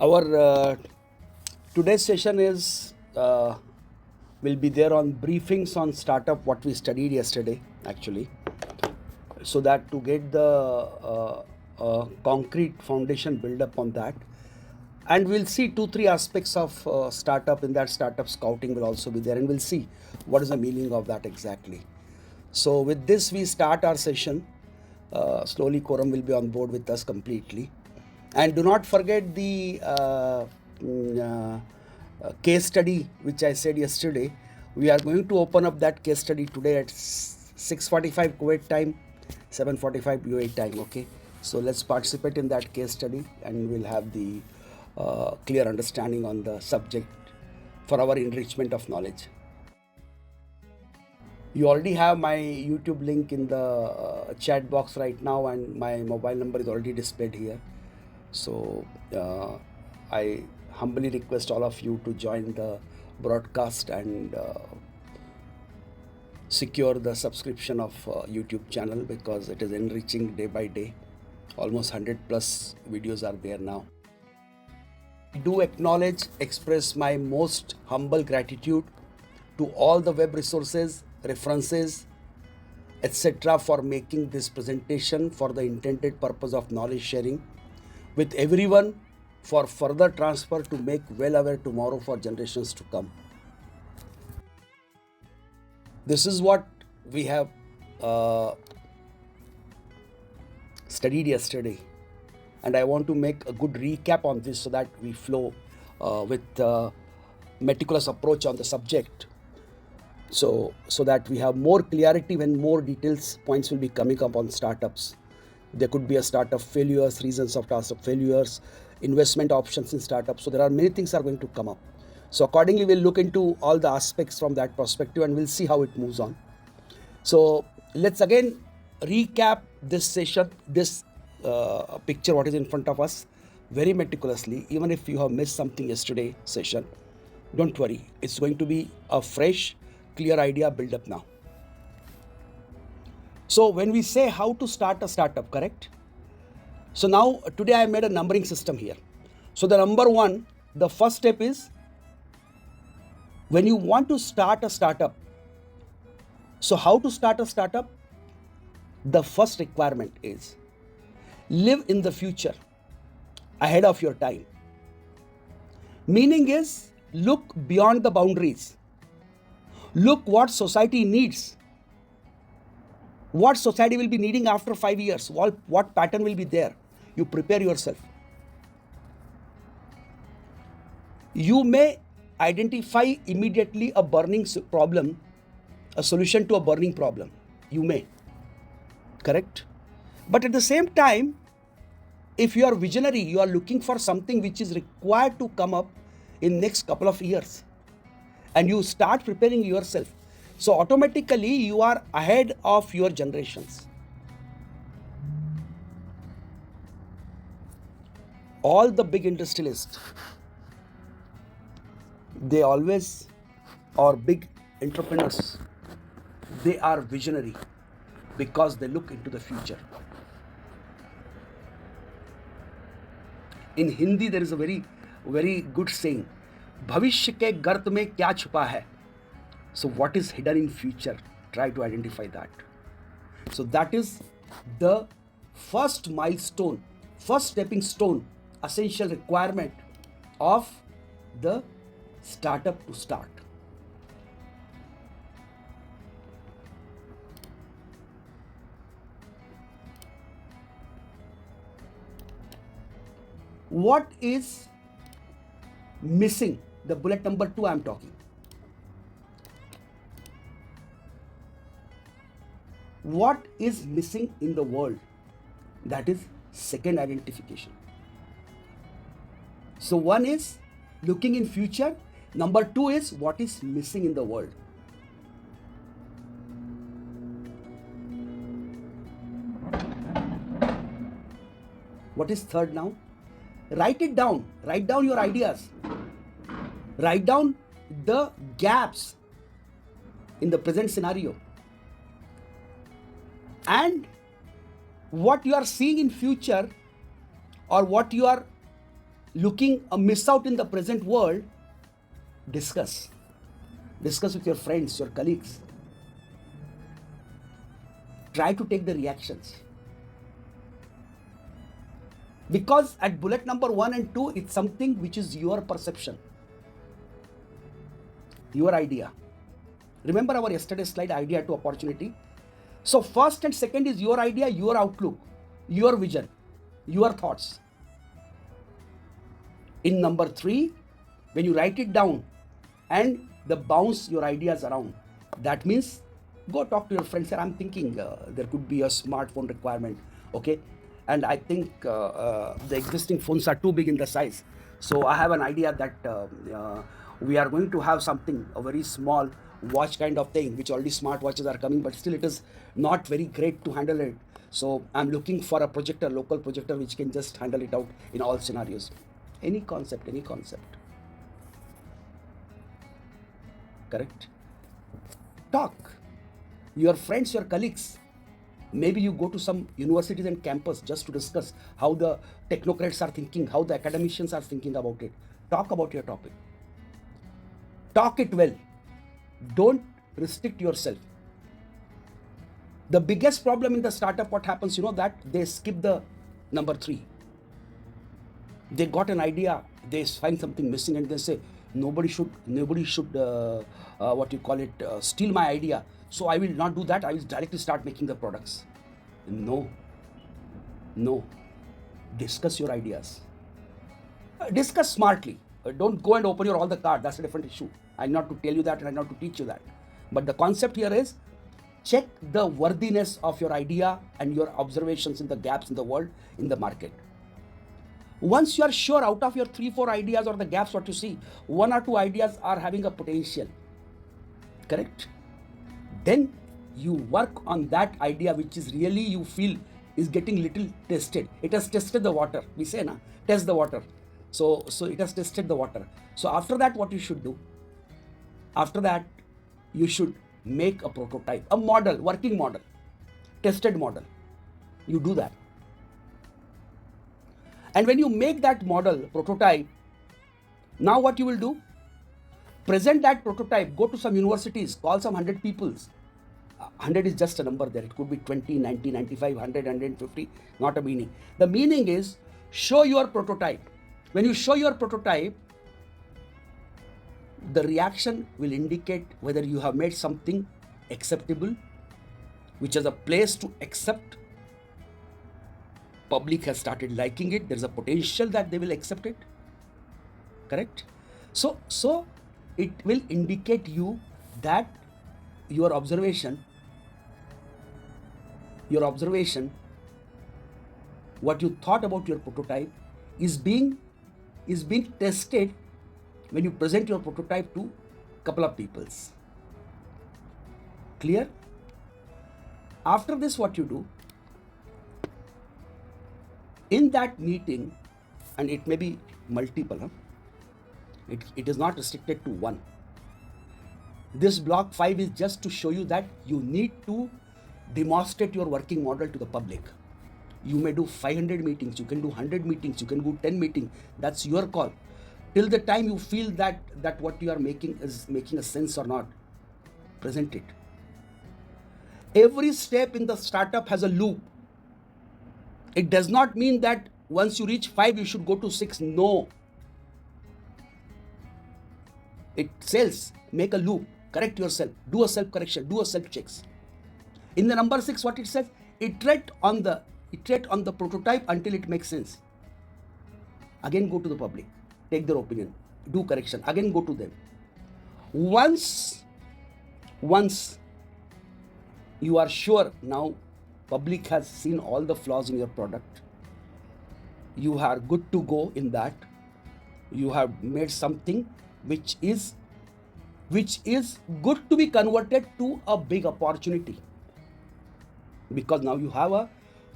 Our today's session is will be there on briefings on startup what we studied yesterday actually, so that to get the concrete foundation build up on that, and we'll see 2-3 aspects of startup. In that, startup scouting will also be there, and we'll see what is the meaning of that exactly. So with this we start our session. Slowly Quorum will be on board with us completely. And do not forget the case study which I said yesterday. We are going to open up that case study today at 6:45 Kuwait time, 7:45 UAE time. Okay, so let's participate in that case study, and we'll have the clear understanding on the subject for our enrichment of knowledge. You already have my YouTube link in the chat box right now, and my mobile number is already displayed here. So I humbly request all of you to join the broadcast and secure the subscription of YouTube channel, because it is enriching day by day. Almost 100 plus videos are there now. I do acknowledge, express my most humble gratitude to all the web resources, references, etc. for making this presentation for the intended purpose of knowledge sharing with everyone, for further transfer to make well aware tomorrow for generations to come. This is what we have studied yesterday, and I want to make a good recap on this so that we flow with meticulous approach on the subject, so that we have more clarity when more details points will be coming up on startups. There could be a startup failures, reasons of startup failures, investment options in startups. So there are many things are going to come up. So accordingly, we'll look into all the aspects from that perspective, and we'll see how it moves on. So let's again recap this session, this picture what is in front of us very meticulously. Even if you have missed something yesterday session, don't worry. It's going to be a fresh, clear idea build up now. So when we say how to start a startup, correct? So now today I made a numbering system here. So the number one, the first step is when you want to start a startup. So how to start a startup? The first requirement is live in the future ahead of your time. Meaning is look beyond the boundaries. Look what society needs. What society will be needing after 5 years, what pattern will be there. You prepare yourself. You may identify immediately a burning problem, a solution to a burning problem. You may, correct? But at the same time, if you are visionary, you are looking for something which is required to come up in next couple of years, and you start preparing yourself. So automatically you are ahead of your generations. All the big industrialists, they always, or big entrepreneurs, they are visionary because they look into the future. In Hindi there is a very, very good saying, भविष्य के गर्त में क्या छुपा है. So what is hidden in future? Try to identify that. So that is the first milestone, first stepping stone, essential requirement of the startup to start. What is missing? The bullet number 2 I am talking. What is missing in the world? That is second identification. So one is looking in future. Number 2 is what is missing in the world. What is third now? Write it down. Write down your ideas. Write down the gaps in the present scenario, and what you are seeing in future, or what you are looking a miss out in the present world, discuss. Discuss with your friends, your colleagues. Try to take the reactions. Because at bullet number 1 and 2, it's something which is your perception, your idea. Remember our yesterday's slide, idea to opportunity? So first and second is your idea, your outlook, your vision, your thoughts. In number 3, when you write it down and the bounce your ideas around, that means go talk to your friends. Say, I'm thinking there could be a smartphone requirement, okay? And I think the existing phones are too big in the size. So I have an idea that we are going to have something, a very small watch kind of thing, which already smart watches are coming, but still it is not very great to handle it. So I'm looking for a projector, local projector, which can just handle it out in all scenarios. Any concept. Correct? Talk. Your friends, your colleagues. Maybe you go to some universities and campus just to discuss how the technocrats are thinking, how the academicians are thinking about it. Talk about your topic. Talk it well. Don't restrict yourself. The biggest problem in the startup, what happens, that they skip the number 3. They got an idea, they find something missing, and they say, nobody should steal my idea. So I will not do that. I will directly start making the products. No. Discuss your ideas. Discuss smartly. Don't go and open all the cards. That's a different issue. I'm not to tell you that and I'm not to teach you that. But the concept here is, check the worthiness of your idea and your observations in the gaps in the world, in the market. Once you are sure out of your 3-4 ideas or the gaps what you see, 1 or 2 ideas are having a potential, correct? Then you work on that idea which is really you feel is getting little tested. It has tested the water. We say, test the water. So it has tested the water. So after that, what you should do? After that, you should make a prototype, a model, working model, tested model. You do that. And when you make that model, prototype, now what you will do? Present that prototype, go to some universities, call some 100 people. 100 is just a number there. It could be 20, 90, 95, 100, 150, not a meaning. The meaning is, show your prototype. When you show your prototype, the reaction will indicate whether you have made something acceptable, which has a place to accept. Public has started liking it. There's a potential that they will accept it. Correct? So it will indicate you that your observation, what you thought about your prototype is being tested when you present your prototype to a couple of peoples. Clear? After this, what you do? In that meeting, and it may be multiple, it is not restricted to one. This block 5 is just to show you that you need to demonstrate your working model to the public. You may do 500 meetings, you can do 100 meetings, you can do 10 meetings. That's your call. Till the time you feel that what you are making is making a sense or not, present it. Every step in the startup has a loop. It does not mean that once you reach 5, you should go to 6. No. It says, make a loop, correct yourself, do a self-correction, do a self-checks. In the number 6, what it says? Iterate on the prototype until it makes sense. Again, go to the public, take their opinion, do correction, again go to them. Once you are sure now public has seen all the flaws in your product, you are good to go in that. You have made something which is good to be converted to a big opportunity, because now you have a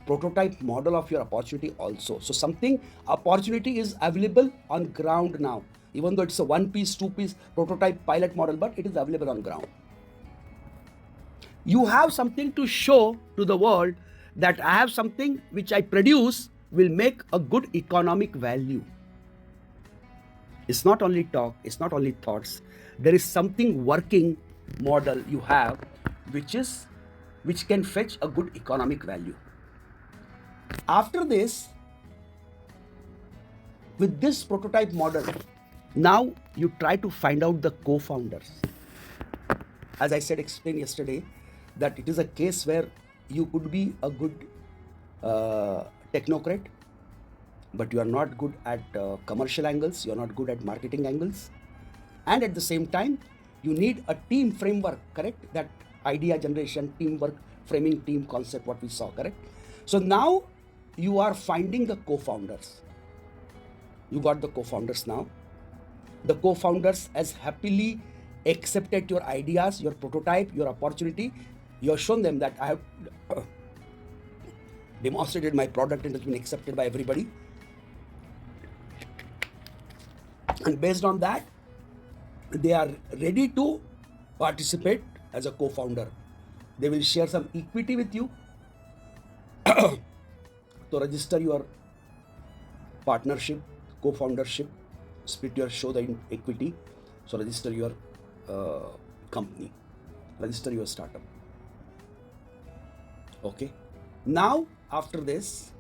prototype model of your opportunity also. So opportunity is available on ground now, even though it's a 1-piece, 2-piece prototype pilot model, but it is available on ground. You have something to show to the world that I have something which I produce will make a good economic value. It's not only talk, it's not only thoughts. There is something working model you have, which can fetch a good economic value. After this, with this prototype model, now you try to find out the co-founders. As I said, explained yesterday, that it is a case where you could be a good technocrat, but you are not good at commercial angles, you are not good at marketing angles, and at the same time you need a team framework, correct? That idea generation, teamwork, framing, team concept, what we saw, correct? So now you are finding the co-founders. You got the co-founders now. The co-founders has happily accepted your ideas, your prototype, your opportunity. You have shown them that I have demonstrated my product and it has been accepted by everybody. And based on that, they are ready to participate as a co-founder. They will share some equity with you to register your partnership, co-foundership, split your show the equity. So register your company, register your startup. Okay. Now after this,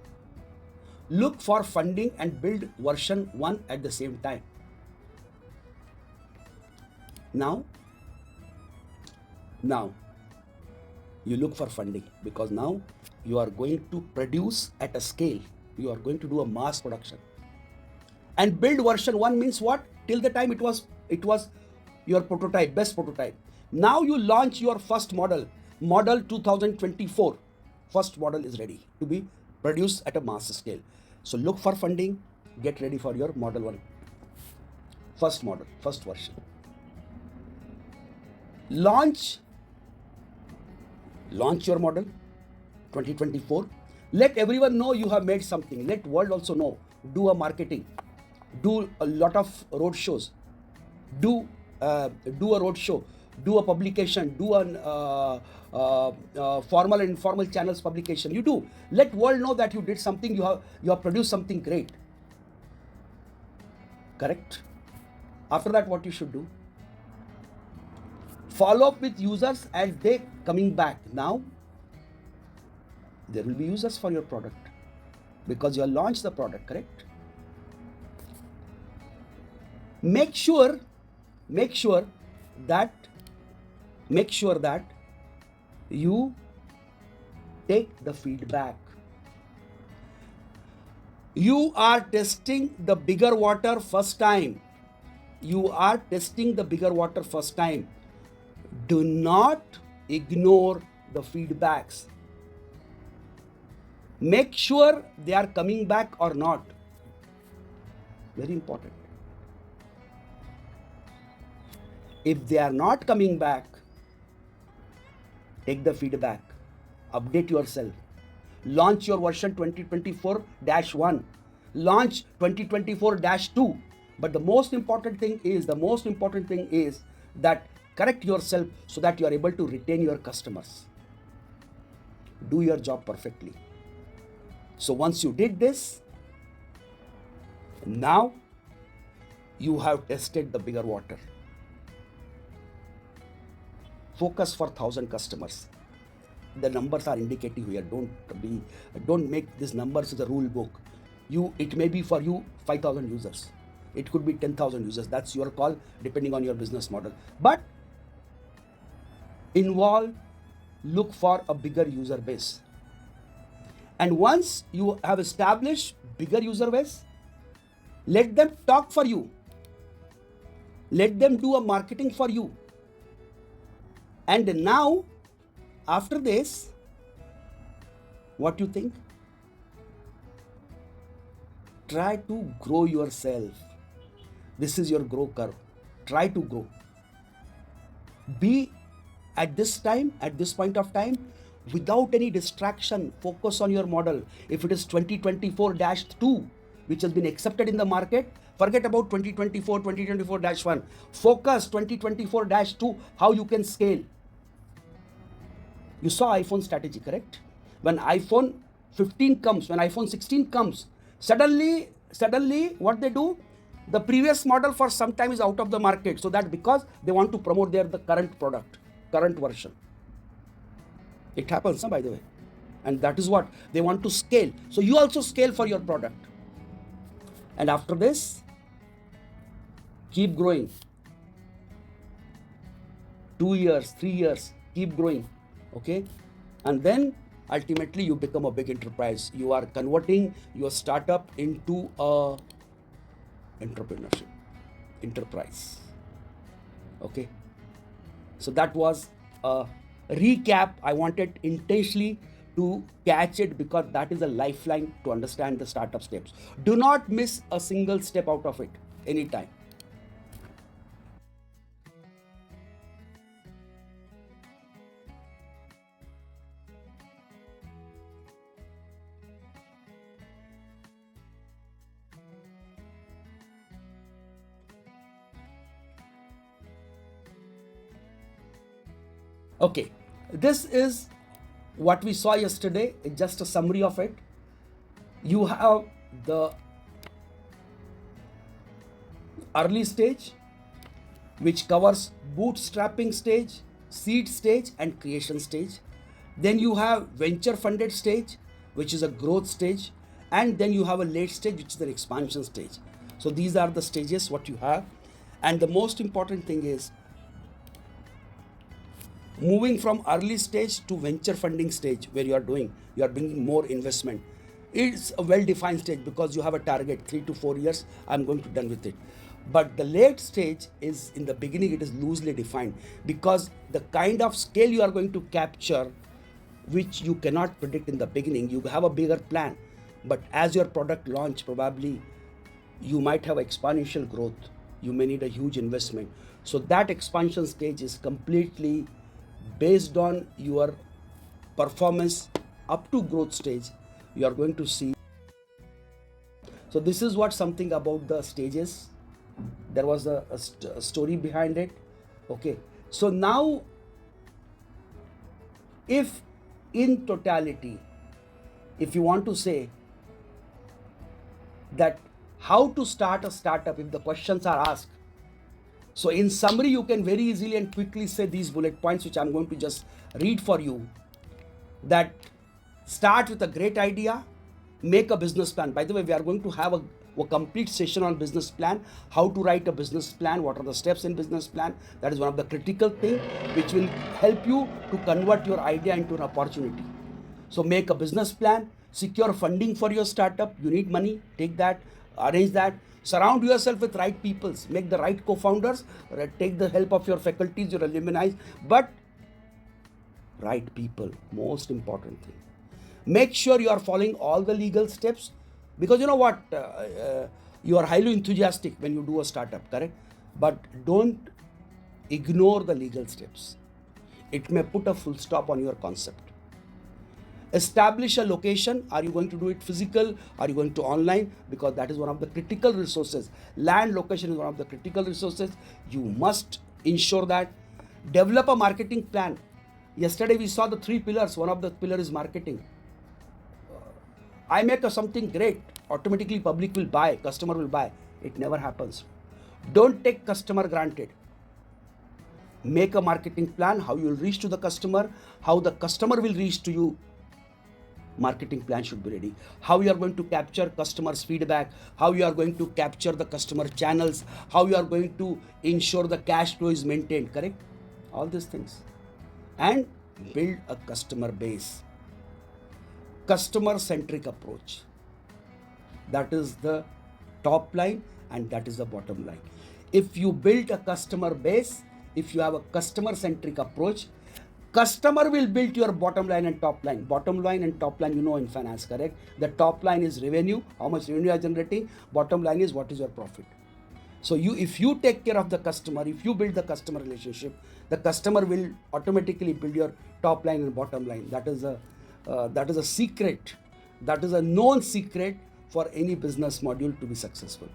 look for funding and build version 1 at the same time. Now you look for funding, because now you are going to produce at a scale. You are going to do a mass production. And build version 1 means what? Till the time it was your prototype, best prototype. Now you launch your first model 2024. First model is ready to be produced at a mass scale. So look for funding, get ready for your model 1. First model, first version. Launch your model 2024. Let everyone know you have made something. Let world also know. Do a marketing. Do a lot of road shows. Do a road show. Do a publication. Do a formal and informal channels publication. You do. Let world know that you did something. You have produced something great. Correct? After that, what you should do? Follow up with users and they coming back. Now there will be users for your product because you have launched the product, correct? Make sure that you take the feedback. You are testing the bigger water first time. Do not ignore the feedbacks. Make sure they are coming back or not. Very important. If they are not coming back, take the feedback. Update yourself. Launch your version 2024-1. Launch 2024-2. But the most important thing is that correct yourself so that you are able to retain your customers. Do your job perfectly. So once you did this, now you have tested the bigger water. Focus for 1,000 customers. The numbers are indicative here. Don't make these numbers as a rule book. It may be for you 5,000 users. It could be 10,000 users. That's your call depending on your business model. But look for a bigger user base. And once you have established bigger user base, let them talk for you. Let them do a marketing for you. And now, after this, what you think? Try to grow yourself. This is your grow curve. Try to grow. Be at this point of time, without any distraction, focus on your model. If it is 2024-2, which has been accepted in the market, forget about 2024-1. Focus 2024-2, how you can scale. You saw iPhone strategy, correct? When iPhone 15 comes, when iPhone 16 comes, suddenly what they do? The previous model for some time is out of the market, so that because they want to promote the current product, current version. It happens, by the way. And that is what they want to scale. So you also scale for your product. And after this, keep growing. 2 years, 3 years, keep growing. Okay? And then ultimately you become a big enterprise. You are converting your startup into a entrepreneurship enterprise. Okay? So that was a recap. I wanted intentionally to catch it because that is a lifeline to understand the startup steps. Do not miss a single step out of it anytime. Okay, this is what we saw yesterday. It's just a summary of it. You have the early stage, which covers bootstrapping stage, seed stage, and creation stage. Then you have venture funded stage, which is a growth stage, and then you have a late stage, which is an expansion stage. So these are the stages what you have. And the most important thing is moving from early stage to venture funding stage, where you are bringing more investment. It's a well defined stage because you have a target, 3 to 4 years I'm going to done with it. But the late stage is, in the beginning, it is loosely defined because the kind of scale you are going to capture, which you cannot predict in the beginning. You have a bigger plan, but as your product launch, probably you might have exponential growth. You may need a huge investment. So that expansion stage is completely based on your performance up to growth stage. You are going to see. So this is what something about the stages. There was a story behind it. Okay, so now, if in totality, if you want to say that how to start a startup, if the questions are asked, so in summary, you can very easily and quickly say these bullet points, which I'm going to just read for you. That start with a great idea, make a business plan. By the way, we are going to have a complete session on business plan, how to write a business plan, what are the steps in business plan. That is one of the critical things which will help you to convert your idea into an opportunity. So make a business plan, secure funding for your startup. You need money, take that, arrange that. Surround yourself with right people, make the right co-founders, take the help of your faculties, your alumni, but right people, most important thing. Make sure you are following all the legal steps, because you know what, you are highly enthusiastic when you do a startup, correct? But don't ignore the legal steps. It may put a full stop on your concept. Establish a location. Are you going to do it physical? Are you going to online? Because that is one of the critical resources. Land location is one of the critical resources. You must ensure that. Develop a marketing plan. Yesterday we saw the 3 pillars. One of the pillars is marketing. I make something great, automatically public will buy, customer will buy. It never happens. Don't take customer granted. Make a marketing plan, how you will reach to the customer, how the customer will reach to you. Marketing plan should be ready. How you are going to capture customers' feedback, how you are going to capture the customer channels, how you are going to ensure the cash flow is maintained, correct? All these things. And build a customer base. Customer-centric approach. That is the top line and that is the bottom line. If you build a customer base, if you have a customer-centric approach, customer will build your bottom line and top line. Bottom line and top line, you know in finance, correct? The top line is revenue, how much revenue you are generating. Bottom line is what is your profit. So if you take care of the customer, if you build the customer relationship, the customer will automatically build your top line and bottom line. That is a secret. That is a known secret for any business module to be successful.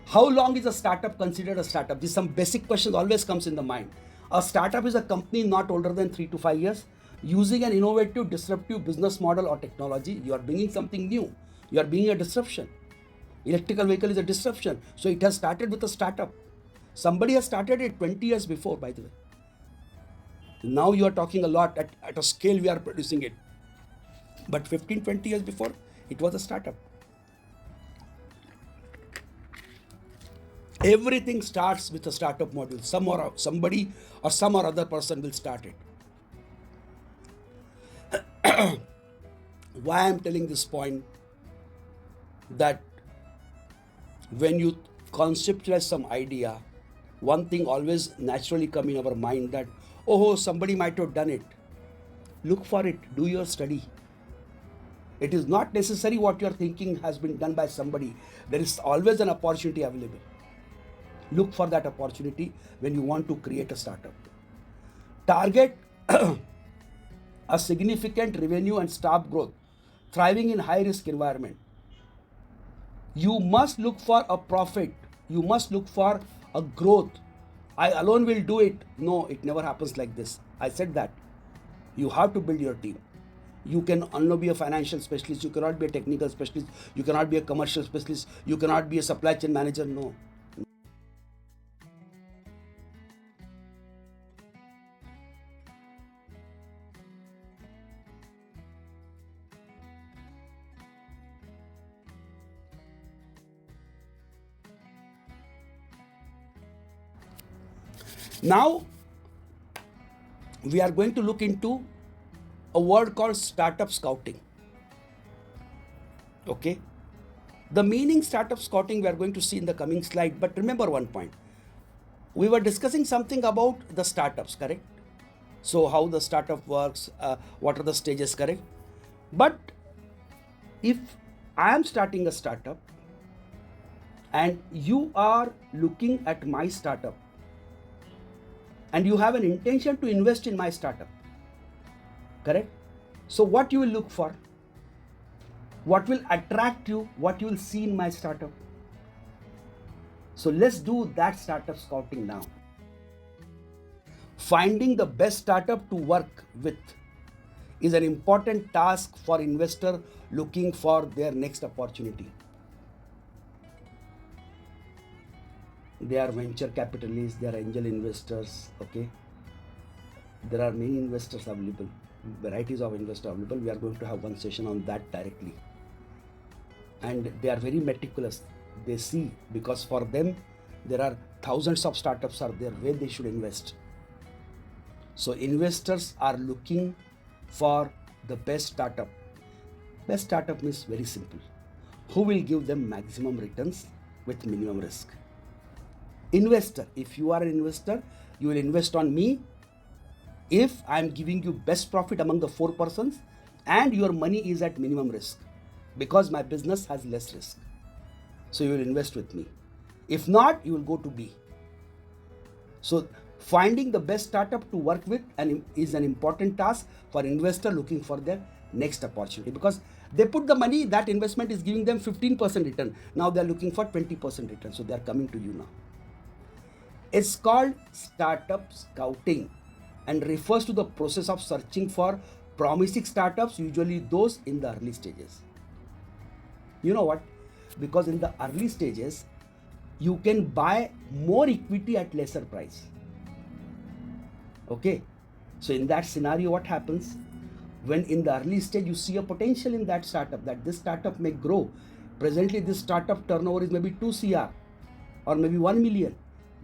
How long is a startup considered a startup? These some basic questions always comes in the mind. A startup is a company not older than 3 to 5 years, using an innovative, disruptive business model or technology. You are bringing something new. You are bringing a disruption. Electrical vehicle is a disruption. So it has started with a startup. Somebody has started it 20 years before, by the way. Now you are talking a lot at a scale we are producing it. But 15, 20 years before, it was a startup. Everything starts with a startup module. Somebody or some or other person will start it. Why I am telling this point, that when you conceptualize some idea, one thing always naturally come in our mind, that, oh, somebody might have done it. Look for it, do your study. It is not necessary what you are thinking has been done by somebody. There is always an opportunity available. Look for that opportunity when you want to create a startup. Target a significant revenue and staff growth, thriving in high risk environment. You must look for a profit. You must look for a growth. I alone will do it. No, it never happens like this. I said that. You have to build your team. You can only be a financial specialist. You cannot be a technical specialist. You cannot be a commercial specialist. You cannot be a supply chain manager. No. Now, we are going to look into a word called startup scouting. Okay. The meaning startup scouting we are going to see in the coming slide. But remember one point. We were discussing something about the startups, correct? So how the startup works, what are the stages, correct? But if I am starting a startup and you are looking at my startup, and you have an intention to invest in my startup, correct? So what you will look for? What will attract you? What you will see in my startup? So let's do that startup scouting now. Finding the best startup to work with is an important task for investor looking for their next opportunity. They are venture capitalists, they are angel investors, okay? There are many investors available, varieties of investors available. We are going to have one session on that directly. And they are very meticulous. They see, because for them, there are thousands of startups are there where they should invest. So investors are looking for the best startup. Best startup means very simple. Who will give them maximum returns with minimum risk? Investor, if you are an investor, you will invest on me if I am giving you best profit among the 4 persons and your money is at minimum risk, because my business has less risk. So you will invest with me. If not, you will go to B. So finding the best startup to work with is an important task for investor looking for their next opportunity, because they put the money, that investment is giving them 15% return. Now they are looking for 20% return. So they are coming to you now. It's called startup scouting and refers to the process of searching for promising startups, usually those in the early stages. You know what? Because in the early stages, you can buy more equity at lesser price. Okay. So in that scenario, what happens? When in the early stage, you see a potential in that startup, that this startup may grow. Presently, this startup turnover is maybe 2 CR or maybe 1 million.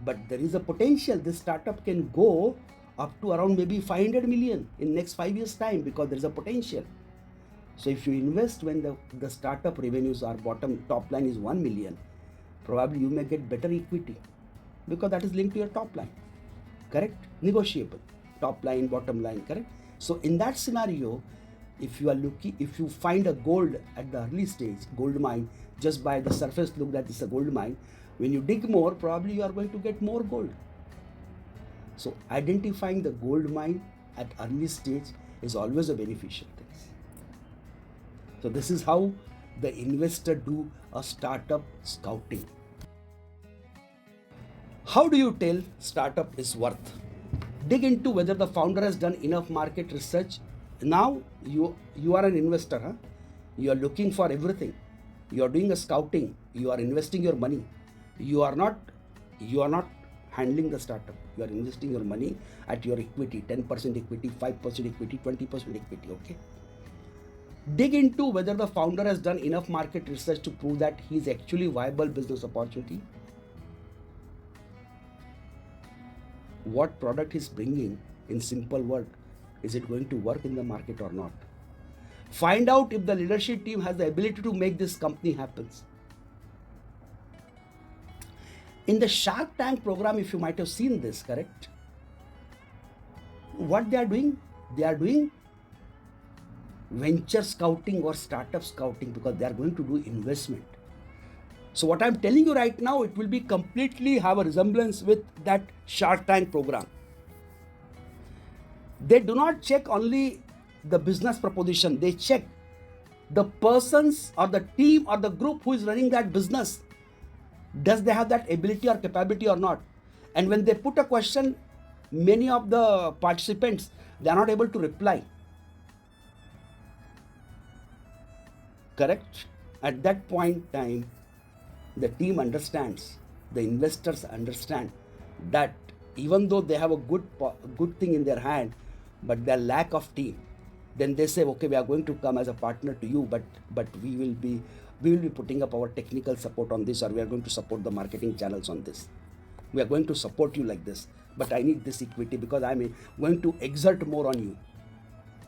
But there is a potential this startup can go up to around maybe 500 million in next 5 years time, because there is a potential. So if you invest when the startup revenues are top line is 1 million, probably you may get better equity, because that is linked to your top line, correct? Negotiable, top line, bottom line, correct? So in that scenario, if you find a gold at the early stage, gold mine, just by the surface look that it's a gold mine, when you dig more, probably you are going to get more gold. So identifying the gold mine at early stage is always a beneficial thing. So this is how the investor do a startup scouting. How do you tell startup is worth? Dig into whether the founder has done enough market research. Now you are an investor, huh? You are looking for everything. You are doing a scouting. You are investing your money. You are not. You are not handling the startup. You are investing your money at your equity, 10% equity, 5% equity, 20% equity. Okay. Dig into whether the founder has done enough market research to prove that he is actually viable business opportunity. What product he's bringing, in simple word, is it going to work in the market or not? Find out if the leadership team has the ability to make this company happen. In the Shark Tank program, if you might have seen this, correct? What they are doing? They are doing venture scouting or startup scouting because they are going to do investment. So what I'm telling you right now, it will be completely have a resemblance with that Shark Tank program. They do not check only the business proposition, they check the persons or the team or the group who is running that business. Does they have that ability or capability or not? And when they put a question, many of the participants, they are not able to reply. Correct? At that point in time, the team understands, the investors understand that even though they have a good thing in their hand, but their lack of team, then they say, okay, we are going to come as a partner to you, but we will be putting up our technical support on this, or we are going to support the marketing channels on this. We are going to support you like this, but I need this equity because I'm going to exert more on you.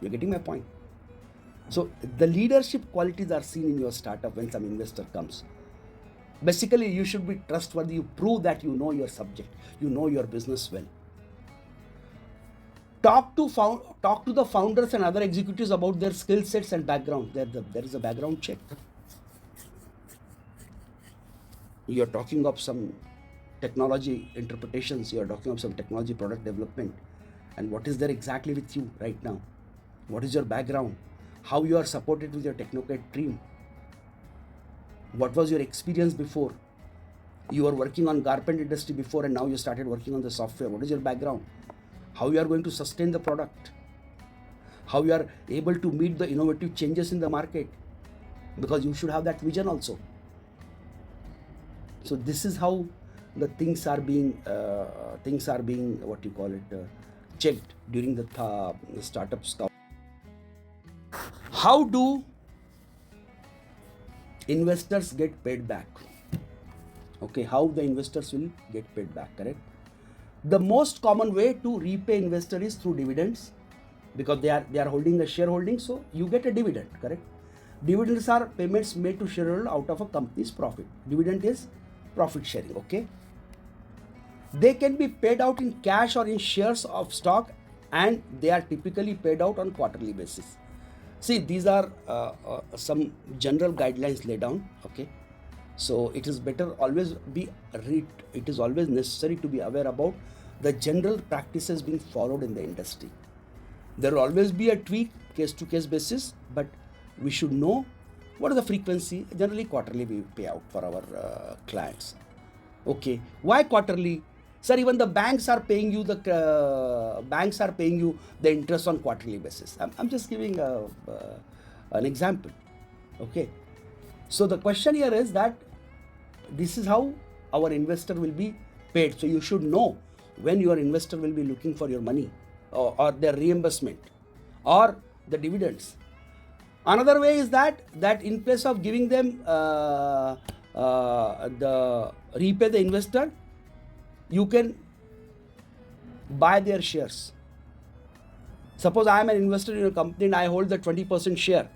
You're getting my point? So the leadership qualities are seen in your startup when some investor comes. Basically, you should be trustworthy. You prove that you know your subject, you know your business well. Talk to the founders and other executives about their skill sets and background. There is a background check. You're talking of some technology interpretations. You're talking of some technology product development, and what is there exactly with you right now? What is your background? How you are supported with your technocrat team? What was your experience before? You were working on garment industry before and now you started working on the software. What is your background? How you are going to sustain the product? How you are able to meet the innovative changes in the market? Because you should have that vision also. So this is how the things are being what you call it, checked during the startup scout. How do investors get paid back? Okay, how the investors will get paid back, correct? The most common way to repay investor is through dividends, because they are holding a shareholding, so you get a dividend, correct? Dividends are payments made to shareholder out of a company's profit. Dividend is profit sharing, okay? They can be paid out in cash or in shares of stock, and they are typically paid out on quarterly basis. See, these are some general guidelines laid down, okay? So it is better always it is always necessary to be aware about the general practices being followed in the industry. There will always be a tweak case to case basis, but we should know what is the frequency. Generally quarterly we pay out for our clients. Okay, why quarterly? Sir, even the banks are paying you the interest on quarterly basis. I'm just giving an example. Okay, so the question here is that this is how our investor will be paid. So you should know when your investor will be looking for your money, or their reimbursement or the dividends. Another way is that in place of giving them repay the investor, you can buy their shares. Suppose I am an investor in a company and I hold the 20% share.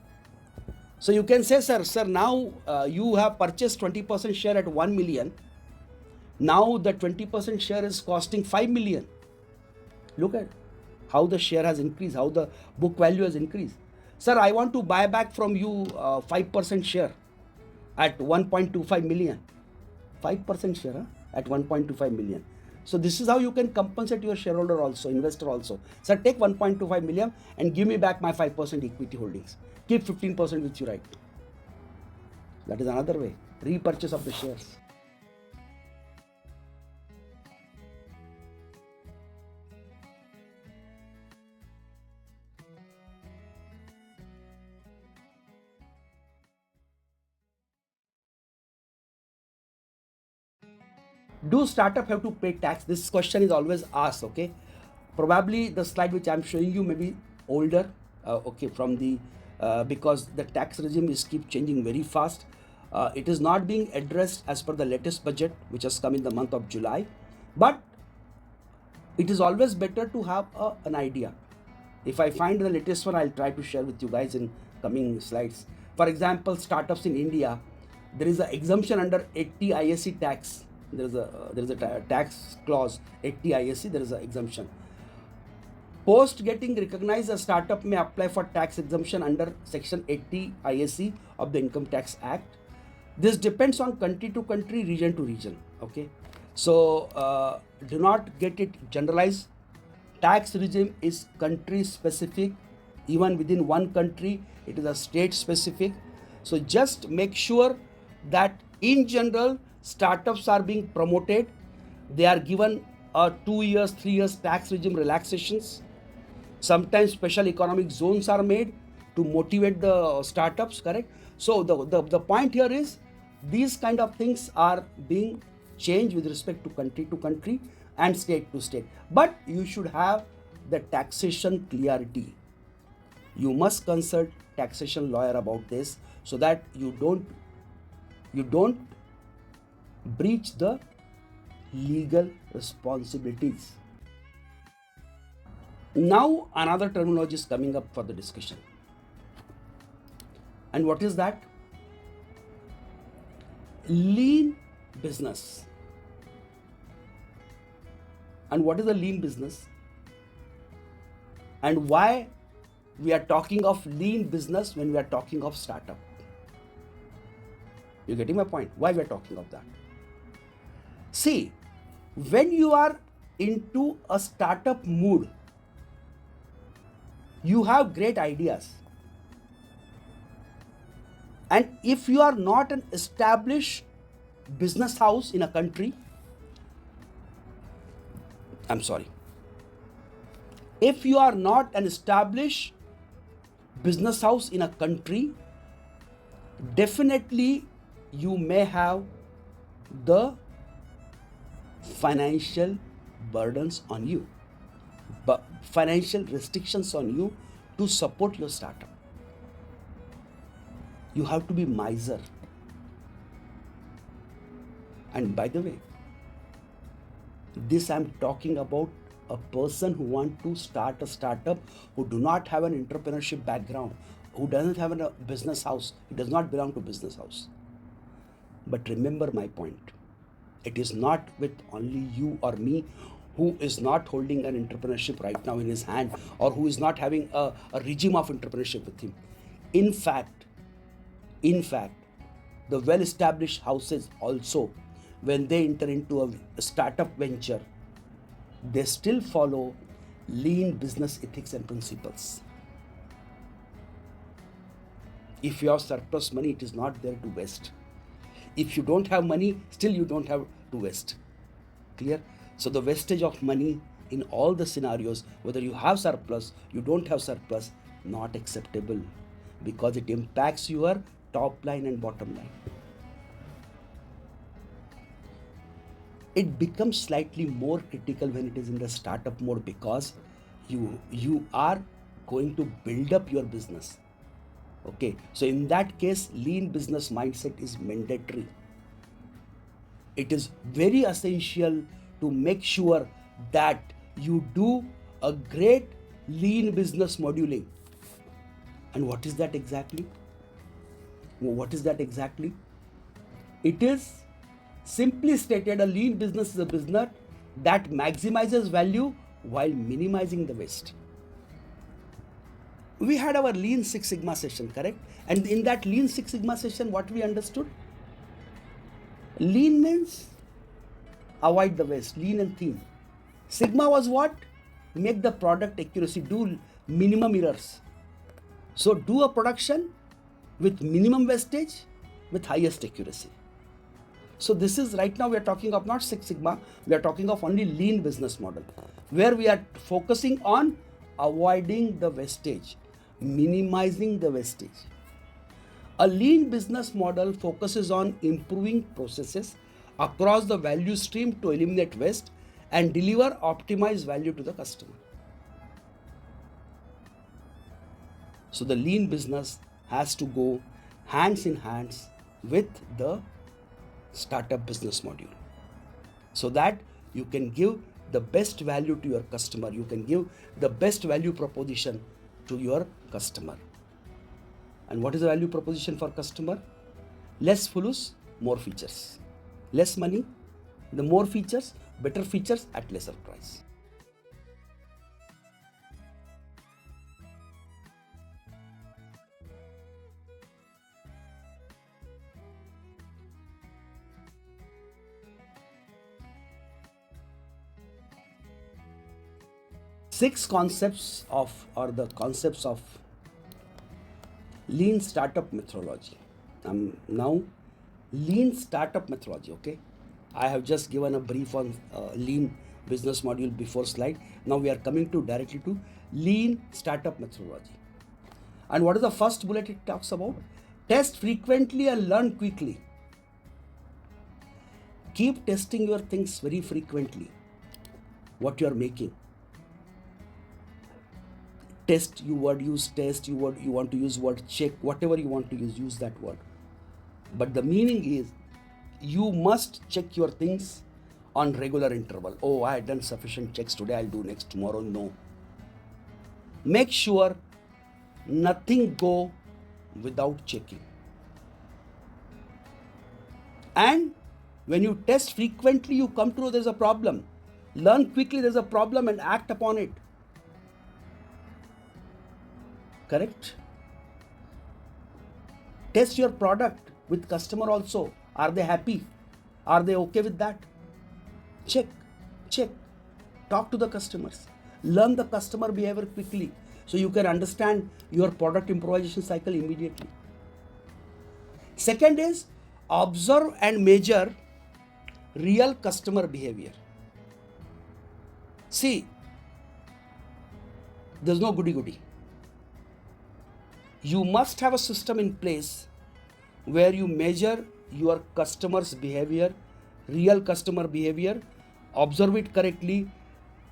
So you can say, sir, now you have purchased 20% share at 1 million. Now the 20% share is costing 5 million. Look at how the share has increased, how the book value has increased. Sir, I want to buy back from you 5% share at 1.25 million. 5% share at 1.25 million. So this is how you can compensate your shareholder also, investor also. Sir, take 1.25 million and give me back my 5% equity holdings. Keep 15% with you, right? That is another way. Repurchase of the shares. Do startup have to pay tax? This question is always asked. Okay, probably the slide which I'm showing you may be older. Okay, from the because the tax regime is keep changing very fast. It is not being addressed as per the latest budget which has come in the month of July, but it is always better to have an idea. If I find the latest one, I'll try to share with you guys in coming slides. For example, startups in India, there is an exemption under 80 ISC tax. There is a tax clause 80 ISC. There is an exemption. Post getting recognized, a startup may apply for tax exemption under Section 80 ISC of the Income Tax Act. This depends on country to country, region to region. Okay, so do not get it generalized. Tax regime is country specific. Even within one country, it is a state specific. So just make sure that in general, startups are being promoted. They are given 2 years, 3 years tax regime relaxations. Sometimes special economic zones are made to motivate the startups, correct? So the point here is these kind of things are being changed with respect to country and state to state. But you should have the taxation clarity. You must consult taxation lawyer about this so that you don't breach the legal responsibilities. Now another terminology is coming up for the discussion. And what is that? Lean business. And what is a lean business? And why we are talking of lean business when we are talking of startup? You're getting my point? Why we are talking of that? See, when you are into a startup mood, you have great ideas. And if you are not an established business house in a country, if you are not an established business house in a country, definitely you may have the financial burdens on you, but financial restrictions on you to support your startup. You have to be miser. And by the way, this I'm talking about a person who want to start a startup, who do not have an entrepreneurship background, who doesn't have a business house. He does not belong to business house. But remember my point. It is not with only you or me who is not holding an entrepreneurship right now in his hand, or who is not having a regime of entrepreneurship with him. In fact, the well-established houses also, when they enter into a startup venture, they still follow lean business ethics and principles. If you have surplus money, it is not there to waste. If you don't have money, still you don't have to waste. Clear? So the wastage of money in all the scenarios, whether you have surplus, you don't have surplus, not acceptable, because it impacts your top line and bottom line. It becomes slightly more critical when it is in the startup mode, because you are going to build up your business. Okay, so in that case, lean business mindset is mandatory. It is very essential to make sure that you do a great lean business modeling. And what is that exactly? It is simply stated, a lean business is a business that maximizes value while minimizing the waste. We had our Lean Six Sigma session, correct? And in that Lean Six Sigma session, what we understood? Lean means avoid the waste, lean and thin. Sigma was what? Make the product accuracy, do minimum errors. So do a production with minimum wastage with highest accuracy. So this is, right now we are talking of not Six Sigma, we are talking of only lean business model, where we are focusing on avoiding the wastage, minimizing the wastage. A lean business model focuses on improving processes, across the value stream to eliminate waste and deliver optimized value to the customer. So the lean business has to go hands in hands with the startup business module, so that you can give the best value to your customer, you can give the best value proposition to your customer. And what is the value proposition for customer? Less fulus, more features. Less money, the more features, better features at lesser price. Six concepts of, or the concepts of lean startup methodology. Now lean startup methodology, okay? I have just given a brief on lean business module before slide. Now we are coming to directly to lean startup methodology. And what is the first bullet it talks about? Test frequently and learn quickly. Keep testing your things very frequently, what you are making. Test, you word, use test, you want to use word check, whatever you want to use that word. But the meaning is, you must check your things on regular interval. Oh, I had done sufficient checks today, I'll do next tomorrow. No. Make sure nothing go without checking. And when you test frequently, you come to know there's a problem. Learn quickly there's a problem and act upon it. Correct? Test your product with customer also. Are they happy? Are they okay with that? Check. Talk to the customers. Learn the customer behavior quickly, so you can understand your product improvisation cycle immediately. Second is, observe and measure real customer behavior. See, there's no goody-goody. You must have a system in place where you measure your customer's behavior, real customer behavior, observe it correctly,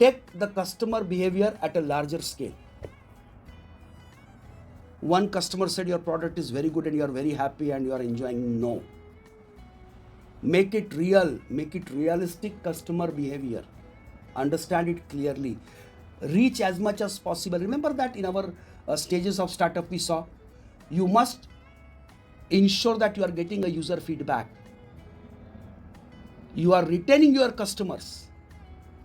take the customer behavior at a larger scale. One customer said your product is very good and you are very happy and you are enjoying. No. Make it real, make it realistic customer behavior. Understand it clearly. Reach as much as possible. Remember that in our stages of startup we saw, you must ensure that you are getting a user feedback. You are retaining your customers.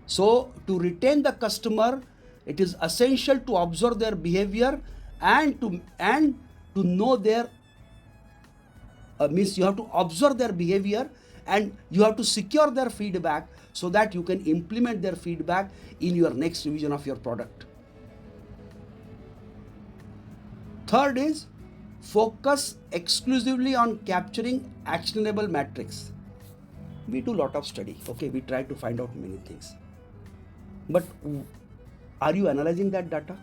So to retain the customer, it is essential to observe their behavior and to know their means you have to observe their behavior and you have to secure their feedback so that you can implement their feedback in your next revision of your product. Third is, focus exclusively on capturing actionable metrics. We do a lot of study, okay? We try to find out many things. But are you analyzing that data?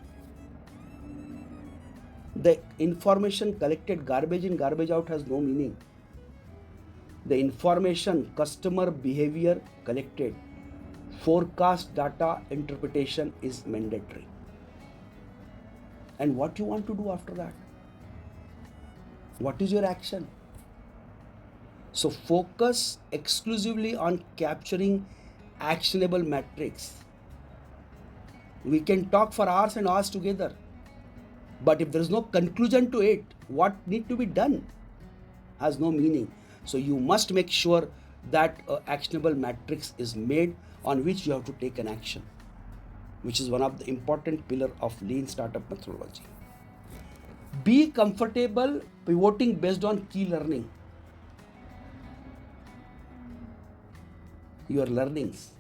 The information collected, garbage in, garbage out, has no meaning. The information, customer behavior collected, forecast data interpretation is mandatory. And what you want to do after that? What is your action? So focus exclusively on capturing actionable metrics. We can talk for hours and hours together, but if there is no conclusion to it, what need to be done has no meaning. So you must make sure that actionable matrix is made on which you have to take an action, which is one of the important pillar of lean startup methodology. Be comfortable pivoting based on key learning. Your learnings,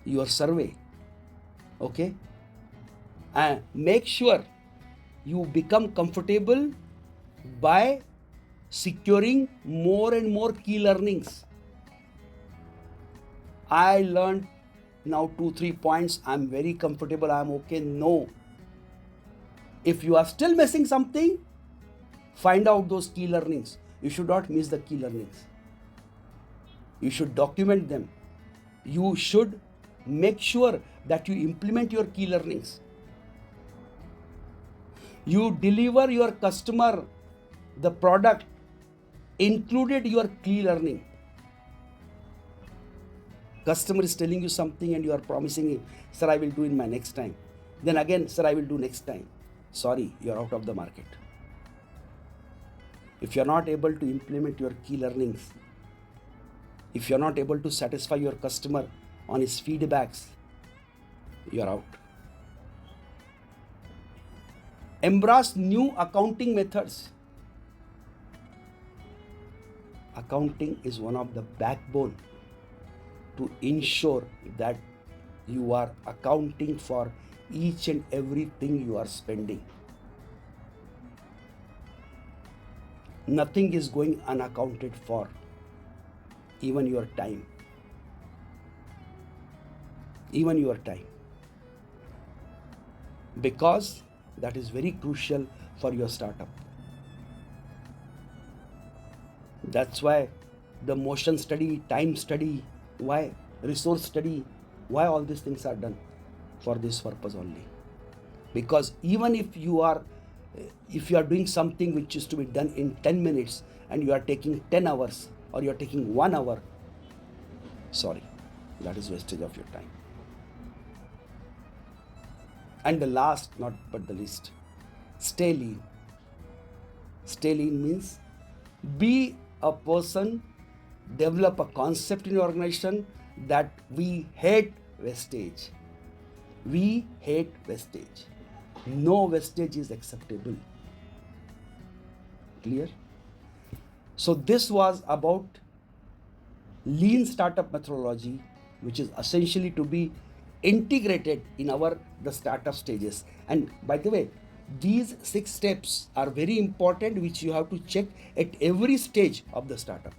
your survey, okay? And make sure you become comfortable by securing more and more key learnings. I learned now 2-3 points, I'm very comfortable, I'm okay. No. If you are still missing something, find out those key learnings. You should not miss the key learnings. You should document them. You should make sure that you implement your key learnings. You deliver your customer the product included your key learning. Customer is telling you something and you are promising him, sir, I will do in my next time. Then again, sir, I will do next time. Sorry, you are out of the market. If you are not able to implement your key learnings, if you are not able to satisfy your customer on his feedbacks, you are out. Embrace new accounting methods. Accounting is one of the backbone to ensure that you are accounting for each and everything you are spending. Nothing is going unaccounted for, even your time. Even your time. Because that is very crucial for your startup. That's why the motion study, time study, why resource study, why all these things are done for this purpose only. Because even if you are doing something which is to be done in 10 minutes and you are taking 10 hours or you are taking 1 hour, sorry, that is wastage of your time. And the last, not but the least, stay lean. Stay lean means be a person, develop a concept in your organization that we hate wastage. We hate wastage. No wastage is acceptable. Clear? So this was about lean startup methodology, which is essentially to be integrated in the startup stages. And by the way, these 6 steps are very important, which you have to check at every stage of the startup.